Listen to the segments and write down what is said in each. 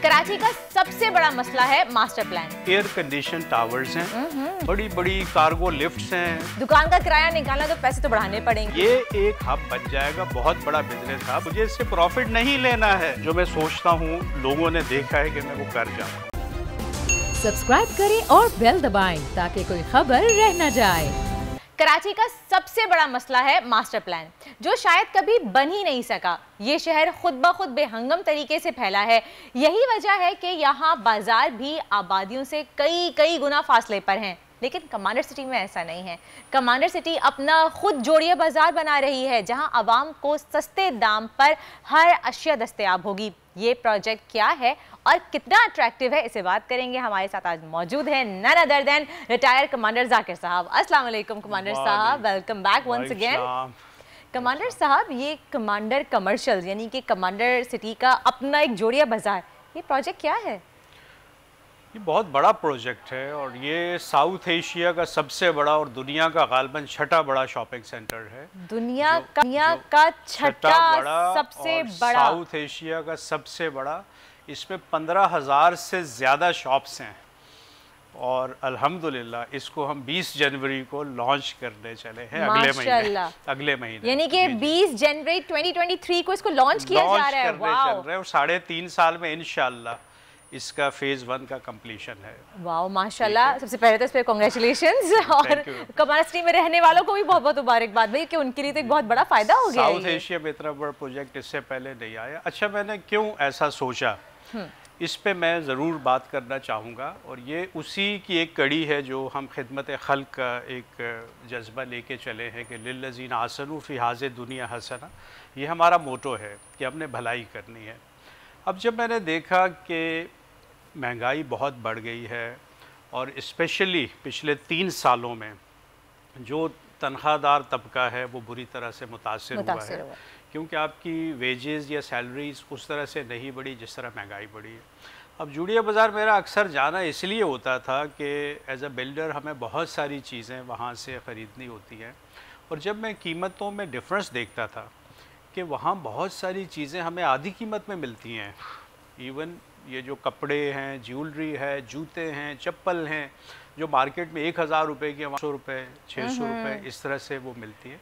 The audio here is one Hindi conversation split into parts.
कराची का सबसे बड़ा मसला है master plan. Air condition towers हैं, बड़ी बड़ी कार्गो लिफ्ट्स हैं। दुकान का किराया निकालना तो पैसे तो बढ़ाने पड़ेंगे। ये एक हब बन जाएगा, बहुत बड़ा बिजनेस है। मुझे इससे प्रॉफिट नहीं लेना है, जो मैं सोचता हूँ लोगों ने देखा है कि मैं वो कर जाऊँ। सब्सक्राइब करें और बेल दबाएं ताकि कोई खबर रह न जाए। कराची का सबसे बड़ा मसला है मास्टर प्लान, जो शायद कभी बन ही नहीं सका। ये शहर खुद ब खुद बेहंगम तरीके से फैला है। यही वजह है कि यहाँ बाजार भी आबादियों से कई गुना फासले पर हैं। लेकिन कमांडर सिटी में ऐसा नहीं है। कमांडर सिटी अपना खुद जोड़िया बाजार बना रही है, जहां आवाम को सस्ते दाम पर हर अशिया दस्तयाब होगी। ये प्रोजेक्ट क्या है और कितना अट्रैक्टिव है, इसे बात करेंगे। हमारे साथ आज मौजूद हैं none other than retired commander Zakir साहब। अस्सलाम वालेकुम कमांडर साहब, welcome back once again. Commander साहब, ये कमांडर कमर्शियल यानी कि कमांडर सिटी का अपना एक जोड़िया बाजार, ये प्रोजेक्ट क्या है? ये बहुत बड़ा प्रोजेक्ट है और ये साउथ एशिया का सबसे बड़ा और दुनिया का गालबन छठा बड़ा शॉपिंग सेंटर है। दुनिया का छठा सबसे बड़ा, साउथ एशिया का सबसे बड़ा। इसमें 15,000 से ज़्यादा शॉप्स हैं और अल्हम्दुलिल्लाह इसको हम 20 जनवरी को लॉन्च करने चले हैं, अगले महीने यानी कि 20 जनवरी 2023 को इसको लॉन्च किया जा रहा है। चल रहे हैं और 3.5 साल में इंशाल्लाह इसका फेज 1 का कंप्लीशन है। वाओ माशाल्लाह, सबसे पहले तो इस पे कांग्रेचुलेशंस। और कमांडर सिटी में रहने वालों को भी बहुत बहुत मुबारकबाद भाई, कि उनके लिए तो एक बहुत बड़ा फायदा हो गया। साउथ एशिया में इतना बड़ा प्रोजेक्ट इससे पहले नहीं आया। अच्छा, मैंने क्यों ऐसा सोचा, इस पे मैं ज़रूर बात करना चाहूँगा। और ये उसी की एक कड़ी है जो हम खिदमत खल्क का एक जज्बा लेके चले हैं कि लिल्लज़ीन आसनू फ़ी हाज़िह दुनिया हसना। ये हमारा मोटो है कि हमने भलाई करनी है। अब जब मैंने देखा कि महंगाई बहुत बढ़ गई है और स्पेशली पिछले 3 सालों में जो तनख्वाहदार तबका है वो बुरी तरह से मुतासिर हुआ है, क्योंकि आपकी वेजेस या सैलरीज उस तरह से नहीं बढ़ी जिस तरह महंगाई बढ़ी है। अब जोड़िया बाज़ार मेरा अक्सर जाना इसलिए होता था कि एज अ बिल्डर हमें बहुत सारी चीज़ें वहाँ से ख़रीदनी होती हैं और जब मैं कीमतों में डिफरेंस देखता था कि वहाँ बहुत सारी चीज़ें हमें आधी कीमत में मिलती हैं। इवन ये जो कपड़े हैं, ज्वेलरी है, जूते हैं, चप्पल हैं, जो मार्केट में 1,000 रुपये की 500 रुपये 600 रुपये इस तरह से वो मिलती है।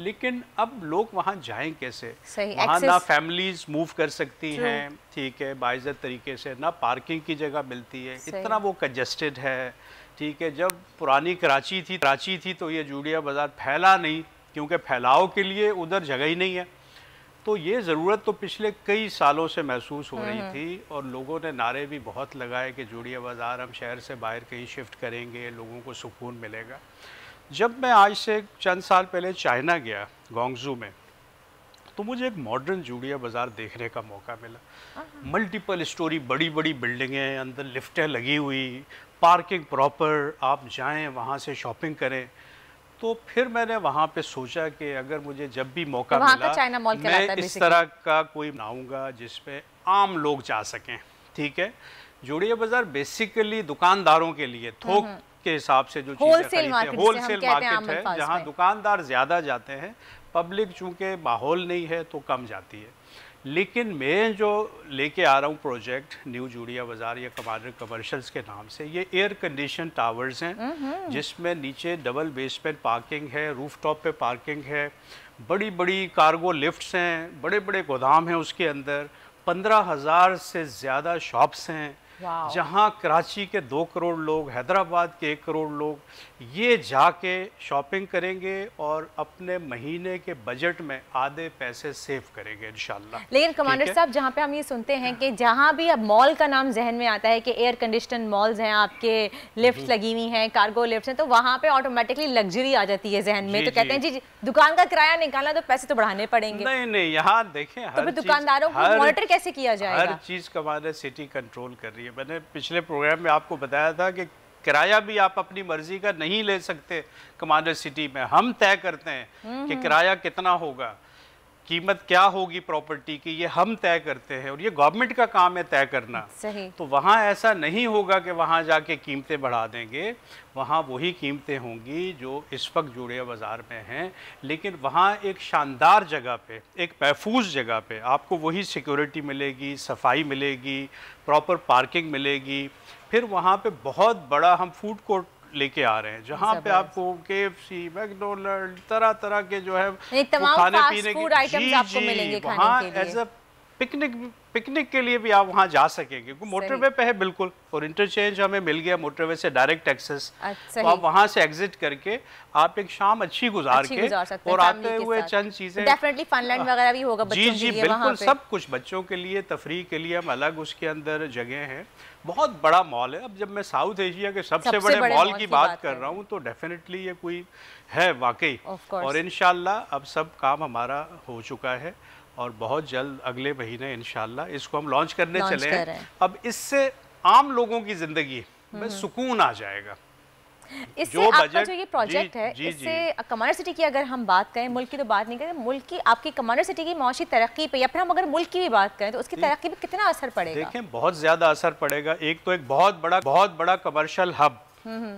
लेकिन अब लोग वहाँ जाएं कैसे? वहाँ ना फैमिलीज मूव कर सकती हैं, ठीक है, बाइज़्ज़त तरीके से, ना पार्किंग की जगह मिलती है, इतना वो कंजस्टेड है, ठीक है। जब पुरानी कराची थी तो ये जोड़िया बाज़ार फैला नहीं, क्योंकि फैलाव के लिए उधर जगह ही नहीं है। तो ये ज़रूरत तो पिछले कई सालों से महसूस हो रही थी और लोगों ने नारे भी बहुत लगाए कि जोड़िया बाज़ार हम शहर से बाहर कहीं शिफ्ट करेंगे, लोगों को सुकून मिलेगा। जब मैं आज से चंद साल पहले चाइना गया, गोंगजू में, तो मुझे एक मॉडर्न जोड़िया बाज़ार देखने का मौका मिला। मल्टीपल स्टोरी बड़ी बड़ी बिल्डिंगें, अंदर लिफ्टें लगी हुई, पार्किंग प्रॉपर, आप जाएँ वहाँ से शॉपिंग करें। तो फिर मैंने वहाँ पे सोचा कि अगर मुझे जब भी मौका मिला मैं इस तरह का कोई बनाऊंगा जिसमें आम लोग जा सकें, ठीक है। जोड़िया बाज़ार बेसिकली दुकानदारों के लिए थोक के हिसाब से जो चीज़ें खरीदते हैं, होलसेल मार्केट है जहाँ दुकानदार ज़्यादा जाते हैं, पब्लिक चूँकि माहौल नहीं है तो कम जाती है। लेकिन मैं जो लेके आ रहा हूँ प्रोजेक्ट न्यू जोड़िया बाज़ार या कमांडर कमर्शियल्स के नाम से, ये एयर कंडीशन टावर्स हैं जिसमें नीचे डबल बेसमेंट पार्किंग है, रूफटॉप पे पार्किंग है, बड़ी बड़ी कार्गो लिफ्ट्स हैं, बड़े बड़े गोदाम हैं उसके अंदर, 15,000 से ज़्यादा शॉप्स हैं, जहां कराची के 2 करोड़ लोग, हैदराबाद के 1 करोड़ लोग ये जाके शॉपिंग करेंगे और अपने महीने के बजट में आधे पैसे सेव करेंगे इंशाल्लाह। लेकिन कमांडर साहब, जहां पे हम ये सुनते हैं कि जहां भी अब मॉल का नाम जहन में आता है कि एयर कंडीशन मॉल्स हैं, आपके लिफ्ट लगी हुई हैं, कार्गो लिफ्ट हैं, तो वहां पे ऑटोमेटिकली लग्जरी आ जाती है जहन में। तो कहते हैं जी दुकान का किराया निकालना तो पैसे तो बढ़ाने पड़ेंगे। नहीं, यहाँ देखें तो फिर दुकानदारों को मॉनिटर कैसे किया जाएगा? हर चीज़ कमांडर सिटी कंट्रोल कर रही है। मैंने पिछले प्रोग्राम में आपको बताया था कि किराया भी आप अपनी मर्जी का नहीं ले सकते कमांडर सिटी में। हम तय करते हैं कि किराया कितना होगा, कीमत क्या होगी प्रॉपर्टी की ये हम तय करते हैं और ये गवर्नमेंट का काम है तय करना। सही। तो वहाँ ऐसा नहीं होगा कि वहाँ जाके कीमतें बढ़ा देंगे, वहाँ वही कीमतें होंगी जो इस वक्त जुड़े बाज़ार में हैं, लेकिन वहाँ एक शानदार जगह पे, एक महफूज जगह पे आपको वही सिक्योरिटी मिलेगी, सफाई मिलेगी, प्रॉपर पार्किंग मिलेगी। फिर वहाँ पे बहुत बड़ा हम फूड कोर्ट लेके आ रहे हैं जहाँ पे आपको KFC, मैकडोनल्ड, तरह तरह के जो है तमाम खाने फास्ट पीने फूड के आइटम्स आपको मिलेंगे खाने वहाँ के लिए। एज अ पिकनिक के लिए भी आप वहाँ जा सकेंगे क्योंकि मोटरवे पे है बिल्कुल, और इंटरचेंज हमें मिल गया मोटरवे से डायरेक्ट एक्सेस। तो आप वहाँ से एग्जिट करके आप एक शाम अच्छी गुजार के और आते हुए चंद चीजें, डेफिनेटली फनलैंड वगैरह भी होगा बच्चों जी के लिए, बिल्कुल सब कुछ बच्चों के लिए, तफरीह के लिए हम अलग उसके अंदर जगह हैं। बहुत बड़ा मॉल है। अब जब मैं साउथ एशिया के सबसे बड़े मॉल की बात कर रहा हूँ तो डेफिनेटली ये कोई है वाकई, और इंशाल्लाह अब सब काम हमारा हो चुका है और बहुत जल्द अगले महीने इंशाल्लाह इसको हम लॉन्च करने चले हैं। अब इससे आम लोगों की जिंदगी में सुकून आ जाएगा। इससे आपका जो ये प्रोजेक्ट है, इससे कमांडर सिटी की अगर हम बात करें, मुल्क की तो बात नहीं करें, मुल्क की आपकी कमांडर सिटी की माशी तरक्की पे, या फिर हम अगर मुल्क की भी बात करें तो उसकी तरक्की पे कितना असर पड़ेगा? देखें बहुत ज्यादा असर पड़ेगा। एक तो एक बहुत बड़ा कमर्शियल हब,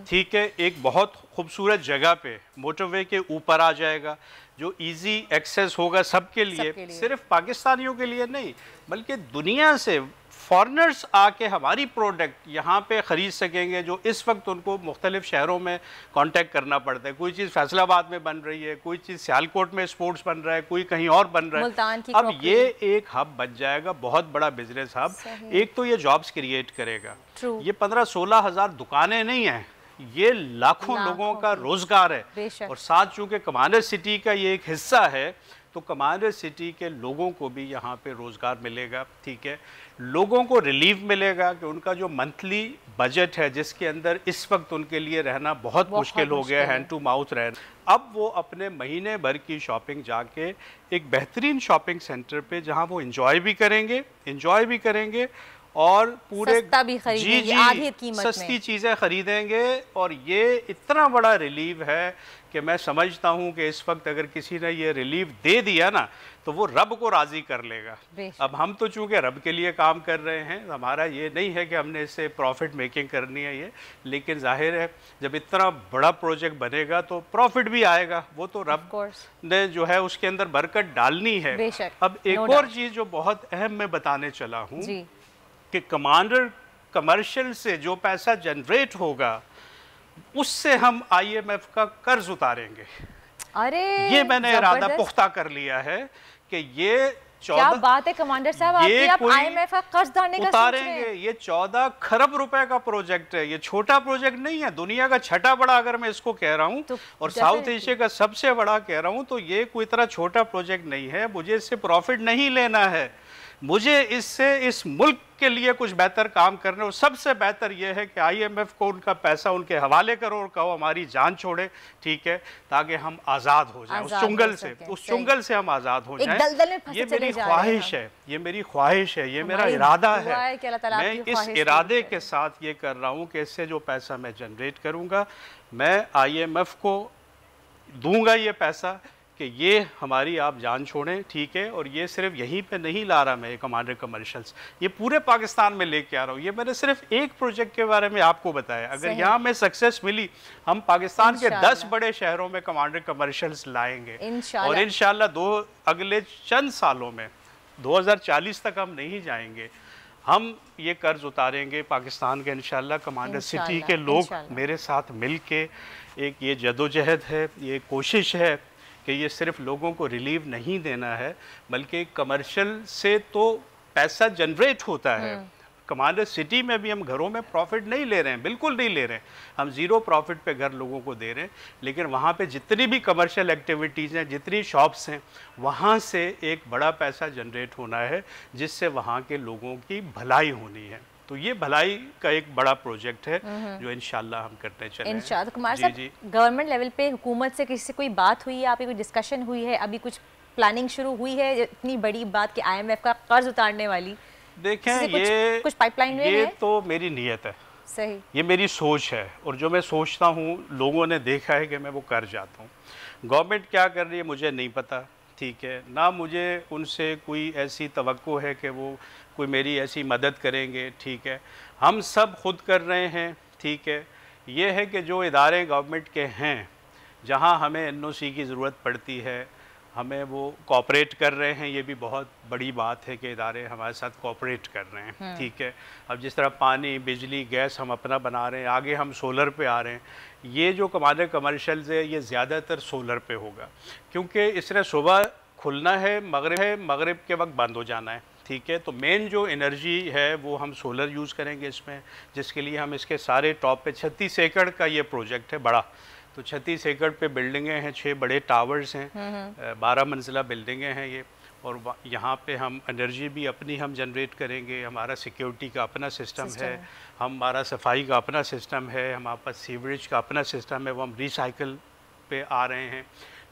ठीक है, एक बहुत खूबसूरत जगह पे मोटरवे के ऊपर आ जाएगा जो इजी एक्सेस होगा सबके लिए, सिर्फ पाकिस्तानियों के लिए नहीं बल्कि दुनिया से फॉरेनर्स आके हमारी प्रोडक्ट यहाँ पे ख़रीद सकेंगे जो इस वक्त उनको मुख्तलिफ शहरों में कांटेक्ट करना पड़ता है। कोई चीज़ फैसलाबाद में बन रही है, कोई चीज़ सियालकोट में स्पोर्ट्स बन रहा है, कोई कहीं और बन रहा है। अब ये एक हब बन जाएगा, बहुत बड़ा बिजनेस हब। एक तो ये जॉब्स क्रिएट करेगा, ये 15-16 हज़ार दुकानें नहीं हैं, ये लाखों लोगों का रोजगार है। और साथ चूंकि कमांडर सिटी का ये एक हिस्सा है तो कमांडर सिटी के लोगों को भी यहाँ पे रोजगार मिलेगा, ठीक है। लोगों को रिलीफ मिलेगा कि उनका जो मंथली बजट है जिसके अंदर इस वक्त उनके लिए रहना बहुत मुश्किल हो गया, हैंड टू माउथ रहना, अब वो अपने महीने भर की शॉपिंग जाके एक बेहतरीन शॉपिंग सेंटर पे जहाँ वो इंजॉय भी करेंगे और पूरे सस्ता भी खरीदेंगे, आधी कीमत में सस्ती चीज़ें खरीदेंगे। और ये इतना बड़ा रिलीफ है कि मैं समझता हूँ कि इस वक्त अगर किसी ने ये रिलीफ दे दिया ना तो वो रब को राज़ी कर लेगा। अब हम तो चूँकि रब के लिए काम कर रहे हैं, हमारा ये नहीं है कि हमने इससे प्रॉफिट मेकिंग करनी है ये, लेकिन जाहिर है जब इतना बड़ा प्रोजेक्ट बनेगा तो प्रॉफिट भी आएगा, वो तो रब ने जो है उसके अंदर बरकत डालनी है। अब एक और चीज़ जो बहुत अहम मैं बताने चला हूँ कि कमांडर कमर्शियल से जो पैसा जनरेट होगा उससे हम IMF का कर्ज उतारेंगे। अरे ये मैंने इरादा पुख्ता कर लिया है कि ये 14, क्या बात है कमांडर साहब, आप IMF का कर्ज उतारने का सोच रहे हैं? ये 14 खरब रुपए का प्रोजेक्ट है, ये छोटा प्रोजेक्ट नहीं है, दुनिया का छठा बड़ा अगर मैं इसको कह रहा हूँ और साउथ एशिया का सबसे बड़ा कह रहा हूँ तो ये कोई इतना छोटा प्रोजेक्ट नहीं है। मुझे इससे प्रॉफिट नहीं लेना है, मुझे इससे इस मुल्क के लिए कुछ बेहतर काम करने, और सबसे बेहतर यह है कि IMF को उनका पैसा उनके हवाले करो और कहो हमारी जान छोड़े, ठीक है, ताकि हम आज़ाद हो जाएं उस चुंगल से हम आज़ाद हो जाएं। ये मेरी ख्वाहिश है, ये मेरी ख्वाहिश है, ये मेरा इरादा है। मैं इस इरादे के साथ ये कर रहा हूँ कि इससे जो पैसा मैं जनरेट करूँगा मैं IMF को दूंगा ये पैसा कि ये हमारी आप जान छोड़ें, ठीक है। और ये सिर्फ यहीं पे नहीं ला रहा मैं कमांडर कमर्शियल्स, ये पूरे पाकिस्तान में लेके आ रहा हूँ। ये मैंने सिर्फ एक प्रोजेक्ट के बारे में आपको बताया, अगर यहाँ में सक्सेस मिली हम पाकिस्तान के 10 बड़े शहरों में कमांडर कमर्शियल्स लाएंगे और इंशाल्लाह अगले चंद सालों में 2040 तक हम नहीं जाएंगे, हम ये कर्ज उतारेंगे पाकिस्तान के इंशाल्लाह। कमांडर सिटी के लोग मेरे साथ मिल के एक ये जदोजहद है, ये कोशिश है कि ये सिर्फ लोगों को रिलीफ नहीं देना है बल्कि कमर्शियल से तो पैसा जनरेट होता है। कमांडर सिटी में भी हम घरों में प्रॉफिट नहीं ले रहे हैं, बिल्कुल नहीं ले रहे हैं, हम ज़ीरो प्रॉफिट पे घर लोगों को दे रहे हैं, लेकिन वहाँ पे जितनी भी कमर्शियल एक्टिविटीज़ हैं, जितनी शॉप्स हैं, वहाँ से एक बड़ा पैसा जनरेट होना है जिससे वहाँ के लोगों की भलाई होनी है। तो ये भलाई का एक बड़ा प्रोजेक्ट है जो इंशाल्लाह हम करते चले। इंशाल्लाह। कुमार साहब, गवर्नमेंट लेवल पे हुकूमत से किसी से कोई बात हुई है, आपकी कोई डिस्कशन हुई है, अभी कुछ प्लानिंग शुरू हुई है इतनी बड़ी बात कि IMF का कर्ज उतारने वाली? देखें ये कुछ पाइपलाइन में ये है? तो मेरी नीयत है, सही, ये मेरी सोच है और जो मैं सोचता हूँ लोगों ने देखा है कि मैं वो कर जाता हूँ। गवर्नमेंट क्या कर रही है मुझे नहीं पता, ठीक है, ना मुझे उनसे कोई ऐसी तवक्को है कि वो कोई मेरी ऐसी मदद करेंगे, ठीक है। हम सब खुद कर रहे हैं, ठीक है। ये है कि जो इदारे गवर्नमेंट के हैं जहाँ हमें एनओसी की ज़रूरत पड़ती है, हमें वो कोऑपरेट कर रहे हैं। ये भी बहुत बड़ी बात है कि इदारे हमारे साथ कोऑपरेट कर रहे हैं, ठीक है। अब जिस तरह पानी, बिजली, गैस हम अपना बना रहे हैं, आगे हम सोलर पे आ रहे हैं। ये जो हमारे कमर्शियल्स है ये ज़्यादातर सोलर पे होगा, क्योंकि इसने सुबह खुलना है, मगरिब के वक्त बंद हो जाना है, ठीक है। तो मेन जो एनर्जी है वो हम सोलर यूज़ करेंगे इसमें, जिसके लिए हम इसके सारे टॉप पे 36 एकड़ का ये प्रोजेक्ट है बड़ा। तो 36 एकड़ पे बिल्डिंगें हैं, 6 बड़े टावर्स हैं, 12 मंजिला बिल्डिंगें हैं ये। और यहाँ पे हम एनर्जी भी अपनी हम जनरेट करेंगे। हमारा सिक्योरिटी का अपना सिस्टम है, हमारा सफाई का अपना सिस्टम है, हमारे पास सीवरेज का अपना सिस्टम है, वो हम रिसाइकिल पे आ रहे हैं।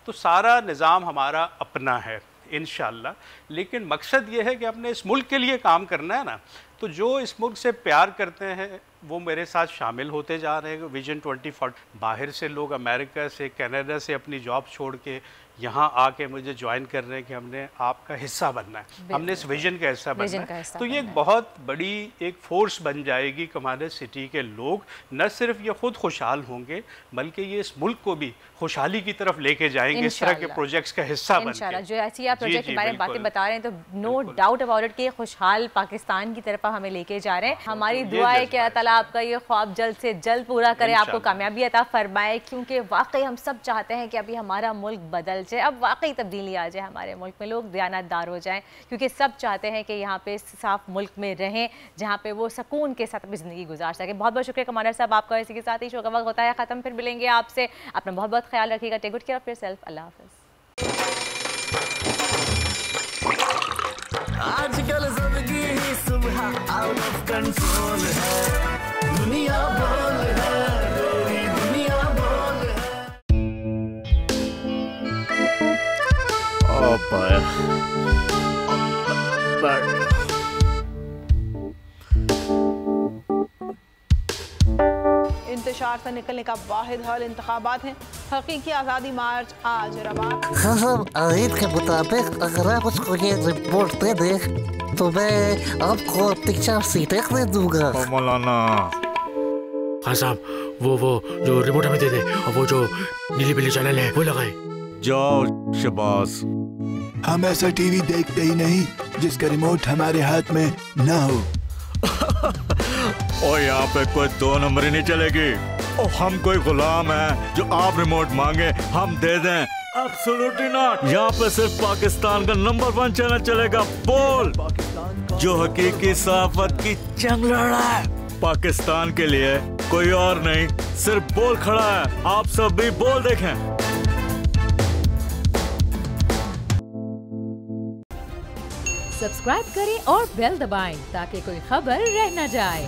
तो सारा निज़ाम हमारा अपना है इंशाअल्लाह। लेकिन मकसद ये है कि अपने इस मुल्क के लिए काम करना है ना, तो जो इस मुल्क से प्यार करते हैं वो मेरे साथ शामिल होते जा रहे हैं। विजन 2040 बाहर से लोग अमेरिका से, कनाडा से अपनी जॉब छोड़ के यहाँ आके मुझे ज्वाइन कर रहे हैं कि हमने आपका हिस्सा बनना है, हमने इस विजन का हिस्सा बनना है। तो ये एक बहुत बड़ी एक फोर्स बन जाएगी कि हमारे सिटी के लोग न सिर्फ ये खुद खुशहाल होंगे बल्कि ये इस मुल्क को भी खुशहाली की तरफ लेके जाएंगे, इस तरह के प्रोजेक्ट्स का हिस्सा बनके। जो ऐसी आप प्रोजेक्ट के बारे में बातें बता रहे हैं तो नो डाउट अबाउट इट कि खुशहाल पाकिस्तान की तरफ हमें लेके जा रहे हैं। हमारी दुआ है कि अल्लाह ताला आपका ये ख्वाब जल्द से जल्द पूरा करे, आपको कामयाबी अता फरमाए, क्योंकि वाकई हम सब चाहते हैं कि अभी हमारा मुल्क बदल जाए, अब वाकई तब्दीली आ जाए हमारे मुल्क में, लोग दयानतदार हो जाएं, क्योंकि सब चाहते हैं कि यहाँ पे साफ मुल्क में रहें जहाँ पे वो सुकून के साथ अपनी ज़िंदगी गुजार सके। बहुत बहुत शुक्रिया कमांडर साहब आपका। इसी के साथ ही शो का वक्त होता है ख़त्म, फिर मिलेंगे आपसे। अपना बहुत बहुत ख्याल रखिएगा। Take good care of yourself. अल्लाह हाफ़िज़। आजकल ज़िंदगी ही सुबह आउट ऑफ कंट्रोल है, दुनिया बोल है, मेरी दुनिया बोल है। इंतशार से निकलने का वाहिद हल इंतखाबात हैं। हकीकी आज़ादी मार्च आज रवा। खान आयत के मुताबिक अगर आप उसको ये रिपोर्ट दे दे तो मैं आपको 4 सीटें दे दूंगा। मौलाना खान साहब वो जो रिपोर्ट हमें दे दे और वो जो नीली पीली चैनल है वो लगाए। जाओ शबाज। हम ऐसा टीवी देखते ही नहीं जिसका रिमोट हमारे हाथ में ना हो। और यहाँ पे कोई 2 नंबरी नहीं चलेगी। और हम कोई गुलाम है जो आप रिमोट मांगे हम दे दें? Absolutely not. यहाँ पे सिर्फ पाकिस्तान का नंबर 1 चैनल चलेगा, बोल, जो हकीकी सहाफत की जंग लड़ रहा है। पाकिस्तान के लिए कोई और नहीं, सिर्फ बोल खड़ा है। आप सब भी बोल देखें। सब्सक्राइब करें और बेल दबाएं ताकि कोई खबर रह न जाए।